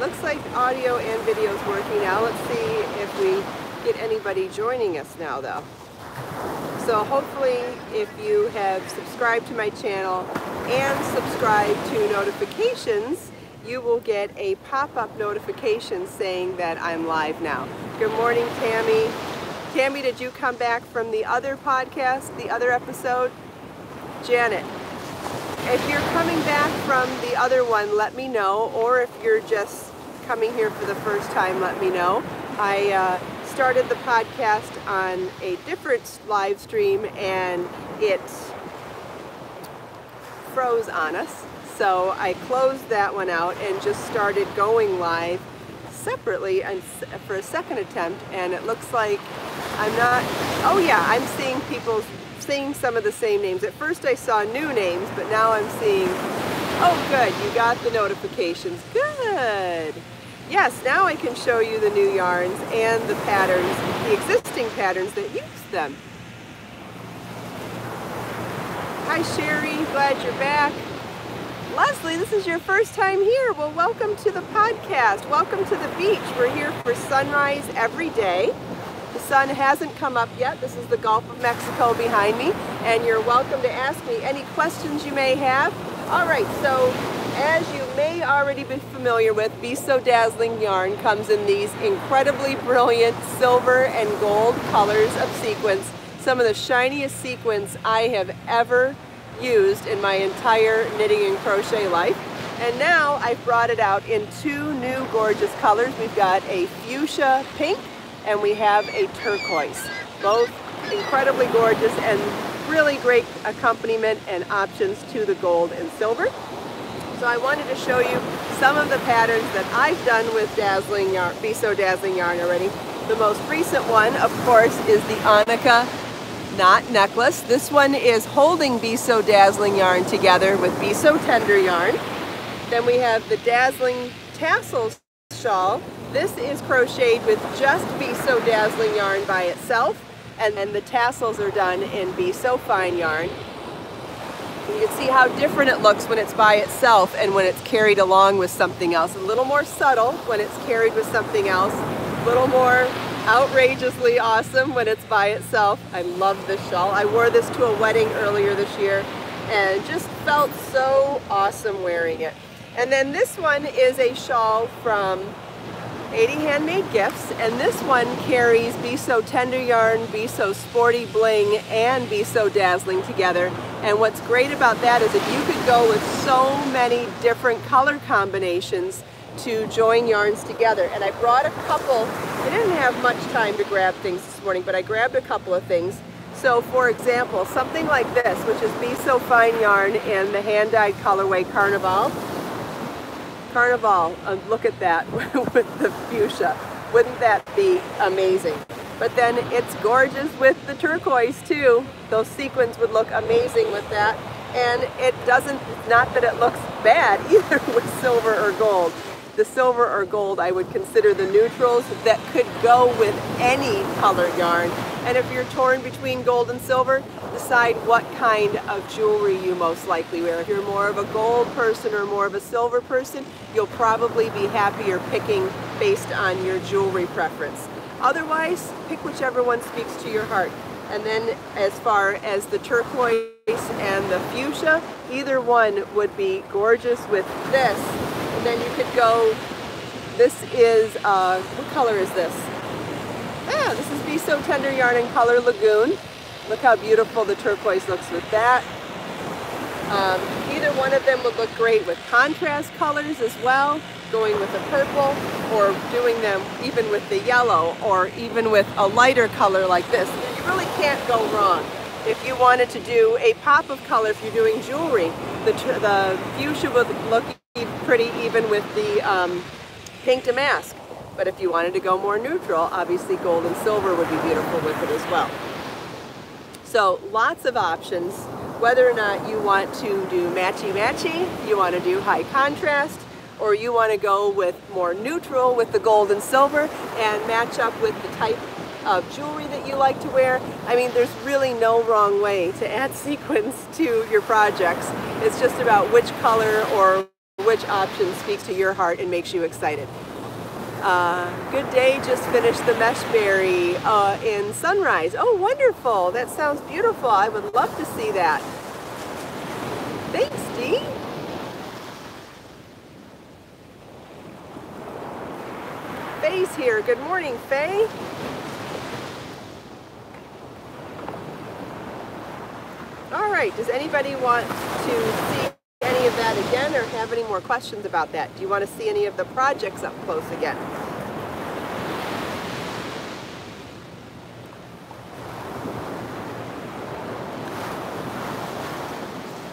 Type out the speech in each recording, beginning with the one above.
looks like audio and video is working now. Let's see if we get anybody joining us now though. So hopefully if you have subscribed to my channel and subscribed to notifications, you will get a pop-up notification saying that I'm live now. Good morning, Tammy. Tammy, did you come back from the other podcast, the other episode? Janet, if you're coming back from the other one, let me know, or if you're just coming here for the first time, let me know. I started the podcast on a different live stream and it froze on us. So I closed that one out and just started going live separately and for a second attempt, and it looks like I'm not, oh yeah, I'm seeing people saying some of the same names. At first I saw new names, but now I'm seeing, oh good, you got the notifications, good. Yes, now I can show you the new yarns and the patterns, the existing patterns that use them. Hi Sherry, glad you're back. Leslie, this is your first time here. Well, welcome to the podcast. Welcome to the beach. We're here for sunrise every day. The sun hasn't come up yet. This is the Gulf of Mexico behind me, and you're welcome to ask me any questions you may have. All right, so as you may already be familiar with, Be So Dazzling yarn comes in these incredibly brilliant silver and gold colors of sequins. Some of the shiniest sequins I have ever used in my entire knitting and crochet life. And now I've brought it out in two new gorgeous colors. We've got a fuchsia pink and we have a turquoise. Both incredibly gorgeous and really great accompaniment and options to the gold and silver. So I wanted to show you some of the patterns that I've done with Dazzling yarn, Be So Dazzling yarn already. The most recent one, of course, is the Annika knot necklace. This one is holding Be So Dazzling yarn together with Be So Tender yarn. Then we have the Dazzling Tassels shawl. This is crocheted with just Be So Dazzling yarn by itself, and then the tassels are done in Be So Fine yarn. You can see how different it looks when it's by itself and when it's carried along with something else. A little more subtle when it's carried with something else. A little more outrageously awesome when it's by itself. I love this shawl. I wore this to a wedding earlier this year and just felt so awesome wearing it. And then this one is a shawl from 80 Handmade Gifts, and this one carries Be So Tender yarn, Be So Sporty Bling, and Be So Dazzling together. And what's great about that is that you could go with so many different color combinations to join yarns together. And I brought a couple. I didn't have much time to grab things this morning, but I grabbed a couple of things. So for example, something like this, which is Be So Fine yarn in the hand-dyed colorway Carnival. Carnival, look at that with the fuchsia. Wouldn't that be amazing? But then it's gorgeous with the turquoise too. Those sequins would look amazing with that. And it doesn't, not that it looks bad either with silver or gold. The silver or gold I would consider the neutrals that could go with any colored yarn. And if you're torn between gold and silver, decide what kind of jewelry you most likely wear. If you're more of a gold person or more of a silver person, you'll probably be happier picking based on your jewelry preference. Otherwise, pick whichever one speaks to your heart. And then as far as the turquoise and the fuchsia, either one would be gorgeous with this. And then you could go, this is, what color is this? Ah, this is Be So Tender yarn in color Lagoon. Look how beautiful the turquoise looks with that. Either one of them would look great with contrast colors as well, going with a purple, or doing them even with the yellow, or even with a lighter color like this. You really can't go wrong. If you wanted to do a pop of color, if you're doing jewelry, the fuchsia would look pretty even with the pink damask. But if you wanted to go more neutral, obviously gold and silver would be beautiful with it as well. So lots of options, whether or not you want to do matchy-matchy, you want to do high contrast, or you want to go with more neutral with the gold and silver and match up with the type of jewelry that you like to wear. I mean, there's really no wrong way to add sequins to your projects. It's just about which color or which option speaks to your heart and makes you excited. Good day, just finished the Meshberry in Sunrise. Oh, wonderful. That sounds beautiful. I would love to see that. Thanks, Dee. Faye's here. Good morning, Faye. All right, does anybody want to see any of that again or have any more questions about that? Do you want to see any of the projects up close again?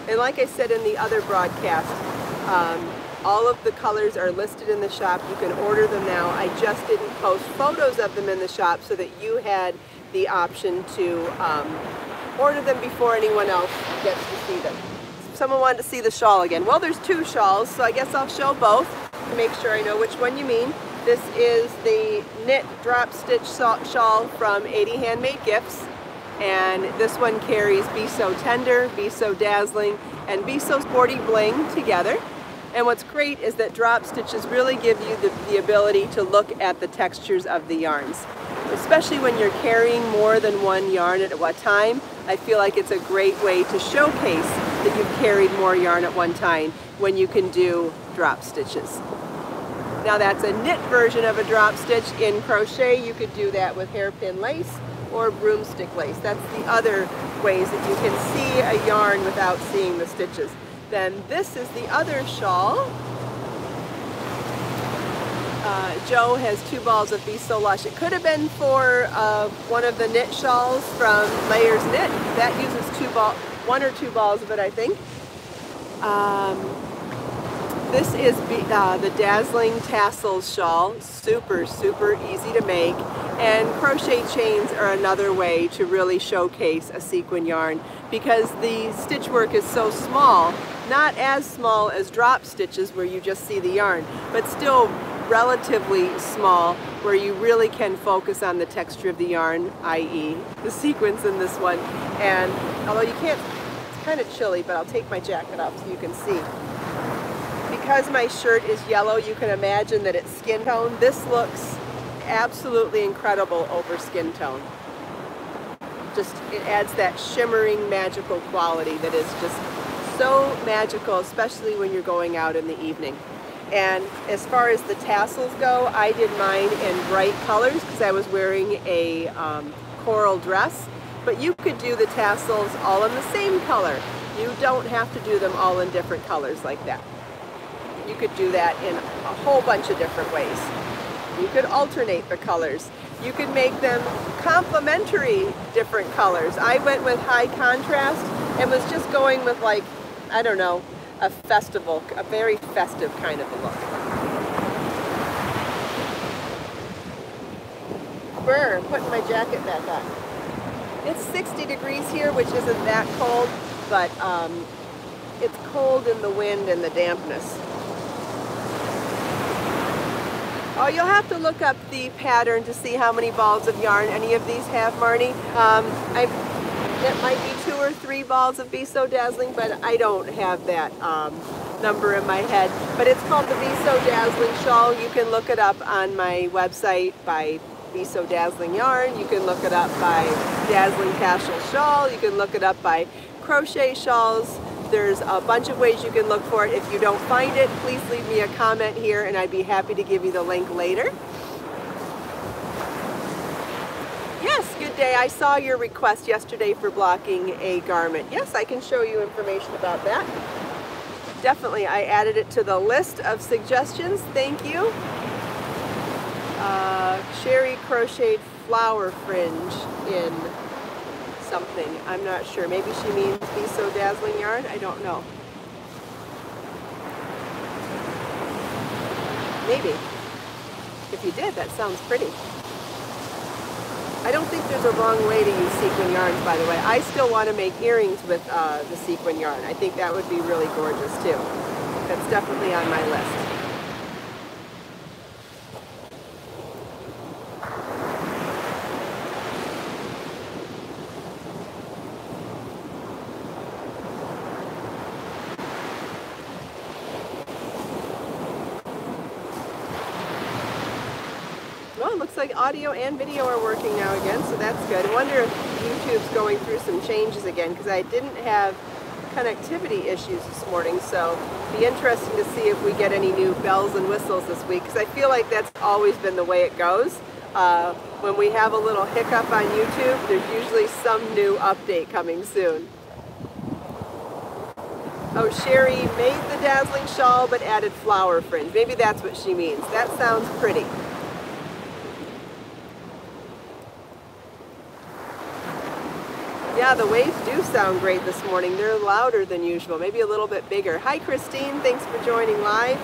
And like I said in the other broadcast, all of the colors are listed in the shop. You can order them now. I just didn't post photos of them in the shop so that you had the option to order them before anyone else gets to see them. Someone wanted to see the shawl again. Well, there's two shawls, so I guess I'll show both to make sure I know which one you mean. This is the knit drop stitch shawl from 80 Handmade Gifts, and this one carries Be So Tender, Be So Dazzling, and Be So Sporty Bling together. And what's great is that drop stitches really give you the ability to look at the textures of the yarns. Especially when you're carrying more than one yarn at a time, I feel like it's a great way to showcase that you've carried more yarn at one time when you can do drop stitches. Now that's a knit version of a drop stitch. In crochet, you could do that with hairpin lace or broomstick lace. That's the other ways that you can see a yarn without seeing the stitches. Then this is the other shawl. Joe has 2 balls of Be So Lush. It could have been for one of the knit shawls from Layers Knit. That uses 1 or 2 balls of it, I think. This is the Dazzling Tassels shawl. Super, super easy to make. And crochet chains are another way to really showcase a sequin yarn because the stitch work is so small, not as small as drop stitches where you just see the yarn, but still relatively small where you really can focus on the texture of the yarn, i.e. the sequins in this one. And although you can't, it's kind of chilly, but I'll take my jacket off so you can see. Because my shirt is yellow, you can imagine that it's skin tone. This looks absolutely incredible over skin tone. Just, it adds that shimmering, magical quality that is just so magical, especially when you're going out in the evening. And as far as the tassels go, I did mine in bright colors because I was wearing a coral dress. But you could do the tassels all in the same color. You don't have to do them all in different colors like that. You could do that in a whole bunch of different ways. You could alternate the colors. You could make them complementary different colors. I went with high contrast and was just going with, like, I don't know, a very festive kind of a look. Brr, I'm putting my jacket back on. It's 60 degrees here, which isn't that cold, but it's cold in the wind and the dampness. Oh, you'll have to look up the pattern to see how many balls of yarn any of these have, Marnie. It might be 2 or 3 balls of Be So Dazzling, but I don't have that number in my head. But it's called the Be So Dazzling Shawl. You can look it up on my website by Be So Dazzling Yarn. You can look it up by Dazzling Tassel Shawl. You can look it up by Crochet Shawls. There's a bunch of ways you can look for it. If you don't find it, please leave me a comment here and I'd be happy to give you the link later. Yes, good day. I saw your request yesterday for blocking a garment. Yes, I can show you information about that. Definitely, I added it to the list of suggestions. Thank you. Sherry crocheted flower fringe in something. I'm not sure. Maybe she means Be So Dazzling yarn. I don't know. Maybe. If you did, that sounds pretty. I don't think there's a wrong way to use sequin yarns, by the way. I still want to make earrings with the sequin yarn. I think that would be really gorgeous too. That's definitely on my list. Oh, it looks like audio and video are working now again, so that's good. I wonder if YouTube's going through some changes again, because I didn't have connectivity issues this morning, so it'll be interesting to see if we get any new bells and whistles this week, because I feel like that's always been the way it goes. When we have a little hiccup on YouTube, there's usually some new update coming soon. Oh, Sherry made the dazzling shawl but added flower fringe. Maybe that's what she means. That sounds pretty. Yeah, the waves do sound great this morning. They're louder than usual, maybe a little bit bigger. Hi, Christine. Thanks for joining live.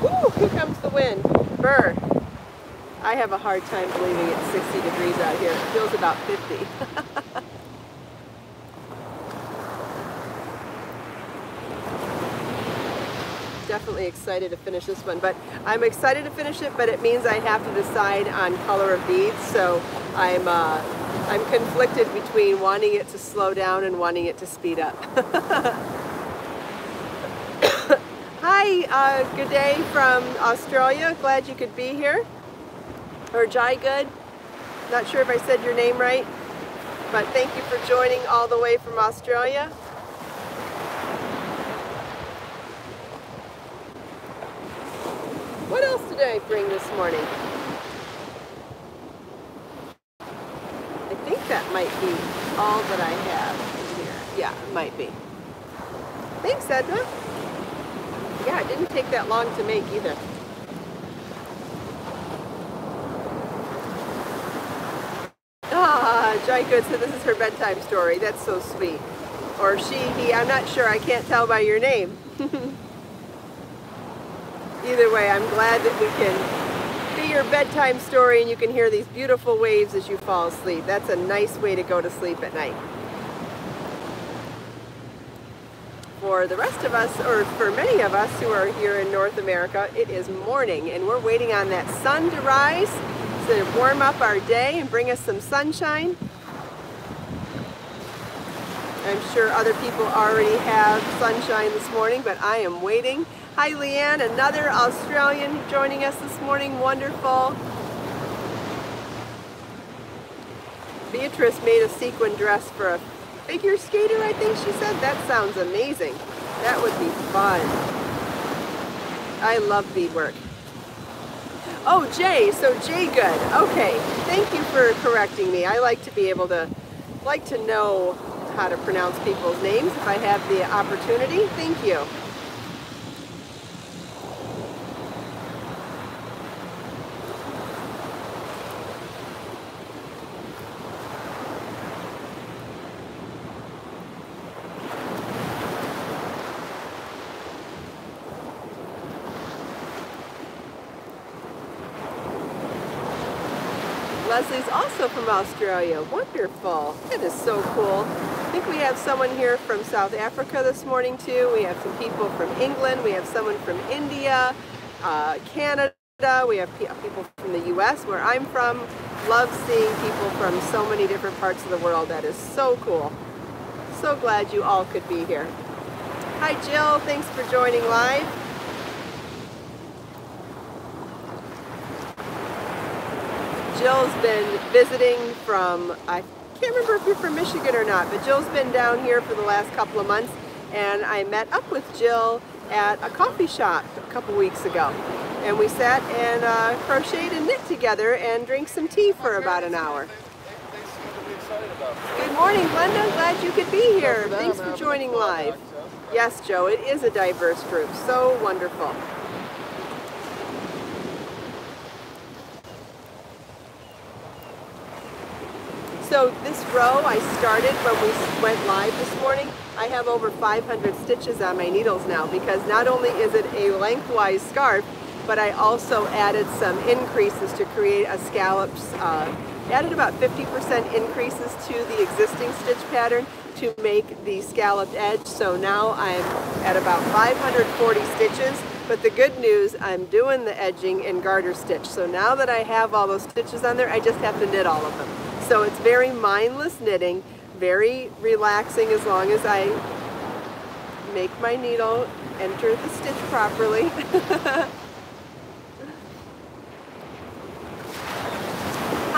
Ooh, here comes the wind. Brr. I have a hard time believing it's 60 degrees out here. It feels about 50. Definitely excited to finish this one, but I'm excited to finish it, but it means I have to decide on color of beads, so I'm conflicted between wanting it to slow down and wanting it to speed up. Hi, good day from Australia. Glad you could be here. Or Jai Good. Not sure if I said your name right, but thank you for joining all the way from Australia. What else did I bring this morning? I think that might be all that I have here. Yeah, it might be. Thanks, Edna. Yeah, it didn't take that long to make either. Ah, Jai Good said this is her bedtime story. That's so sweet. Or she, he, I'm not sure. I can't tell by your name. Either way, I'm glad that we can be your bedtime story and you can hear these beautiful waves as you fall asleep. That's a nice way to go to sleep at night. For the rest of us, or for many of us who are here in North America, it is morning and we're waiting on that sun to rise to warm up our day and bring us some sunshine. I'm sure other people already have sunshine this morning, but I am waiting. Hi, Leanne, another Australian joining us this morning. Wonderful. Beatrice made a sequin dress for a figure skater, I think she said. That sounds amazing. That would be fun. I love beadwork. Oh, Jay, so Jay Good. Okay, thank you for correcting me. I like to be able to, know how to pronounce people's names if I have the opportunity. Thank you. Leslie's also from Australia. Wonderful. That is so cool. I think we have someone here from South Africa this morning too. We have some people from England. We have someone from India, Canada. We have people from the US where I'm from. Love seeing people from so many different parts of the world. That is so cool. So glad you all could be here. Hi Jill, thanks for joining live. Jill's been visiting from, I can't remember if you're from Michigan or not, but Jill's been down here for the last couple of months, and I met up with Jill at a coffee shop a couple weeks ago. And we sat and crocheted and knit together and drank some tea for about an hour. Good morning, Glenda. Glad you could be here. Thanks for joining live. Yes, Joe, it is a diverse group. So wonderful. So this row I started when we went live this morning. I have over 500 stitches on my needles now because not only is it a lengthwise scarf, but I also added some increases to create a scallops, added about 50% increases to the existing stitch pattern to make the scalloped edge. So now I'm at about 540 stitches, but the good news, I'm doing the edging in garter stitch. So now that I have all those stitches on there, I just have to knit all of them. So it's very mindless knitting, very relaxing as long as I make my needle enter the stitch properly.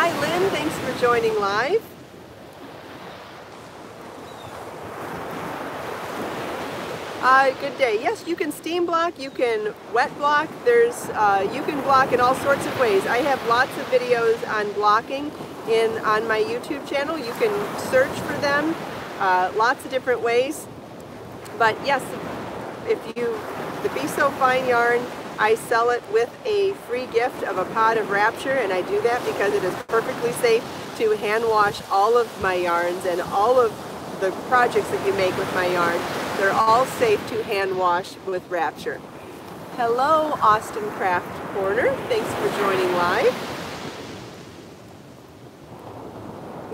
Hi Lynn, thanks for joining live. Good day. Yes, you can steam block, you can wet block. You can block in all sorts of ways. I have lots of videos on blocking on my YouTube channel. You can search for them, lots of different ways. But yes, the Be So Fine yarn, I sell it with a free gift of a pod of Wrapture, and I do that because it is perfectly safe to hand wash all of my yarns and all of the projects that you make with my yarn. They're all safe to hand wash with Wrapture. Hello, Austin Craft Corner. Thanks for joining live.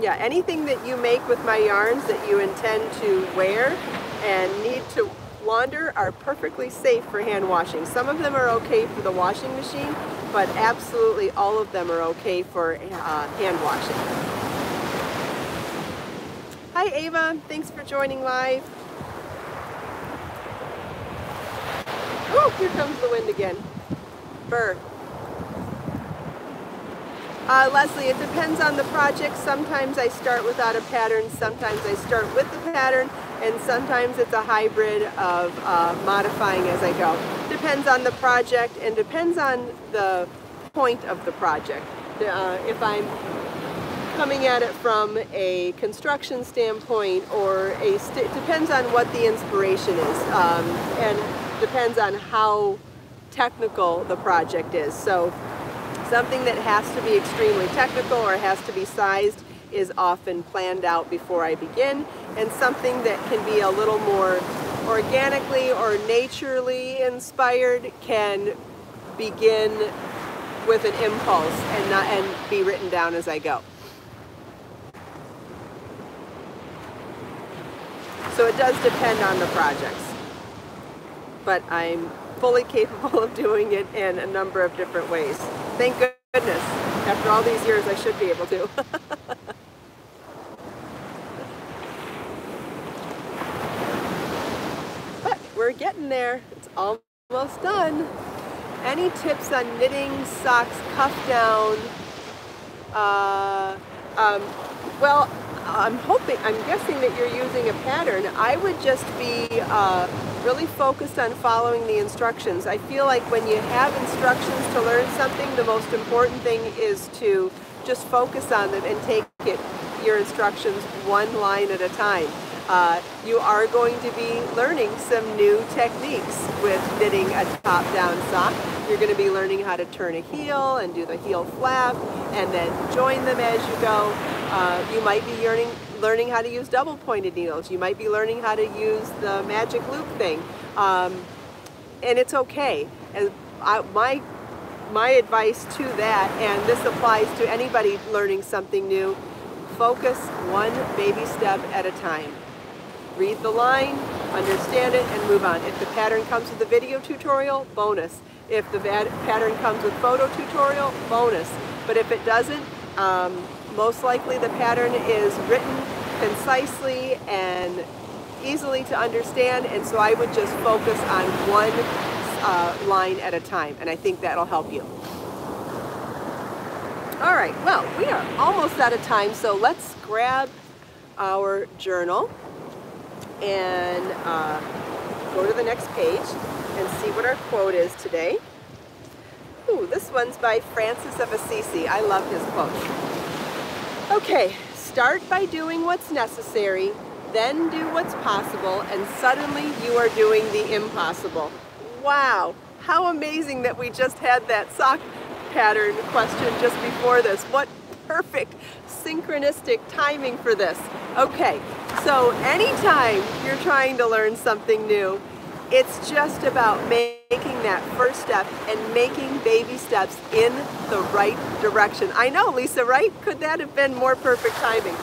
Yeah, anything that you make with my yarns that you intend to wear and need to launder are perfectly safe for hand washing. Some of them are okay for the washing machine, but absolutely all of them are okay for hand washing. Hi Ava, thanks for joining live. Oh, here comes the wind again. Burr. Leslie, it depends on the project. Sometimes I start without a pattern, sometimes I start with the pattern, and sometimes it's a hybrid of modifying as I go. Depends on the project and depends on the point of the project. If I'm coming at it from a construction standpoint, or depends on what the inspiration is, and depends on how technical the project is. So something that has to be extremely technical or has to be sized is often planned out before I begin, and something that can be a little more organically or naturally inspired can begin with an impulse and be written down as I go. So it does depend on the projects, but I'm fully capable of doing it in a number of different ways. Thank goodness. After all these years, I should be able to. But we're getting there. It's almost done. Any tips on knitting socks cuff down? Well, I'm guessing that you're using a pattern. I would just be really focused on following the instructions. I feel like when you have instructions to learn something, the most important thing is to just focus on them and take your instructions one line at a time. You are going to be learning some new techniques with knitting a top-down sock. You're going to be learning how to turn a heel and do the heel flap and then join them as you go. You might be learning how to use double-pointed needles. You might be learning how to use the magic loop thing. And it's okay. And my advice to that, and this applies to anybody learning something new, focus one baby step at a time. Read the line, understand it, and move on. If the pattern comes with a video tutorial, bonus. If the pattern comes with photo tutorial, bonus. But if it doesn't, most likely the pattern is written concisely and easily to understand, and so I would just focus on one line at a time, and I think that'll help you. All right, well, we are almost out of time, so let's grab our journal and go to the next page and see what our quote is today. Ooh, this one's by Francis of Assisi. I love his quote. Okay, start by doing what's necessary, then do what's possible, and suddenly you are doing the impossible. Wow, how amazing that we just had that sock pattern question just before this. What perfect synchronistic timing for this. Okay, so anytime you're trying to learn something new, it's just about making that first step and making baby steps in the right direction. I know, Lisa, right? Could that have been more perfect timing?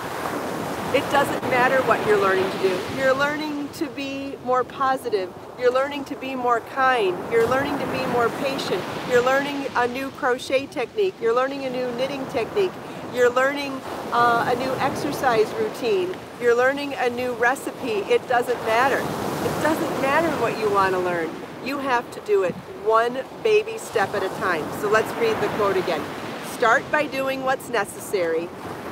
It doesn't matter what you're learning to do. You're learning to be more positive. You're learning to be more kind. You're learning to be more patient. You're learning a new crochet technique. You're learning a new knitting technique. You're learning a new exercise routine. You're learning a new recipe. It doesn't matter. It doesn't matter what you want to learn. You have to do it one baby step at a time. So let's read the quote again. Start by doing what's necessary,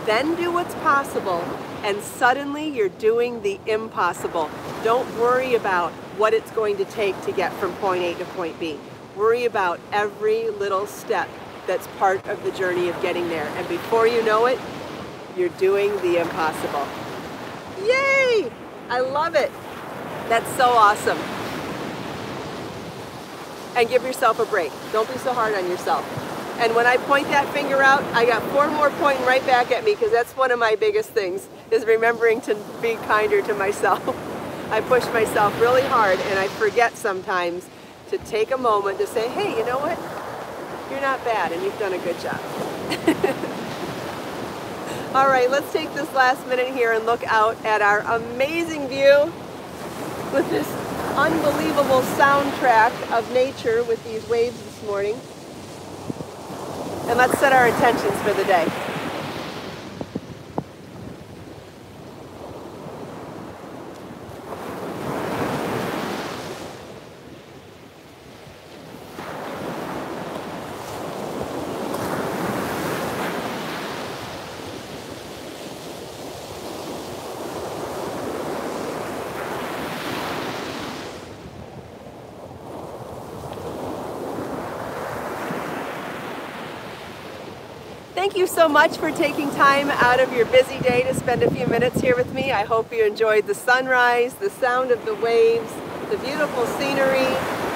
then do what's possible, and suddenly you're doing the impossible. Don't worry about what it's going to take to get from point A to point B. Worry about every little step that's part of the journey of getting there. And before you know it, you're doing the impossible. Yay! I love it. That's so awesome. And give yourself a break. Don't be so hard on yourself. And when I point that finger out, I got 4 more pointing right back at me, because that's one of my biggest things, is remembering to be kinder to myself. I push myself really hard, and I forget sometimes to take a moment to say, hey, you know what? You're not bad, and you've done a good job. All right, let's take this last minute here and look out at our amazing view with this unbelievable soundtrack of nature with these waves this morning. And let's set our intentions for the day. Thank you so much for taking time out of your busy day to spend a few minutes here with me. I hope you enjoyed the sunrise, the sound of the waves, the beautiful scenery,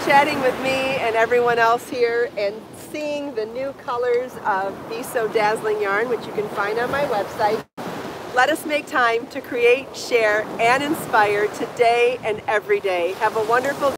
chatting with me and everyone else here, and seeing the new colors of Be So Dazzling yarn, which you can find on my website. Let us make time to create, share, and inspire today and every day. Have a wonderful day.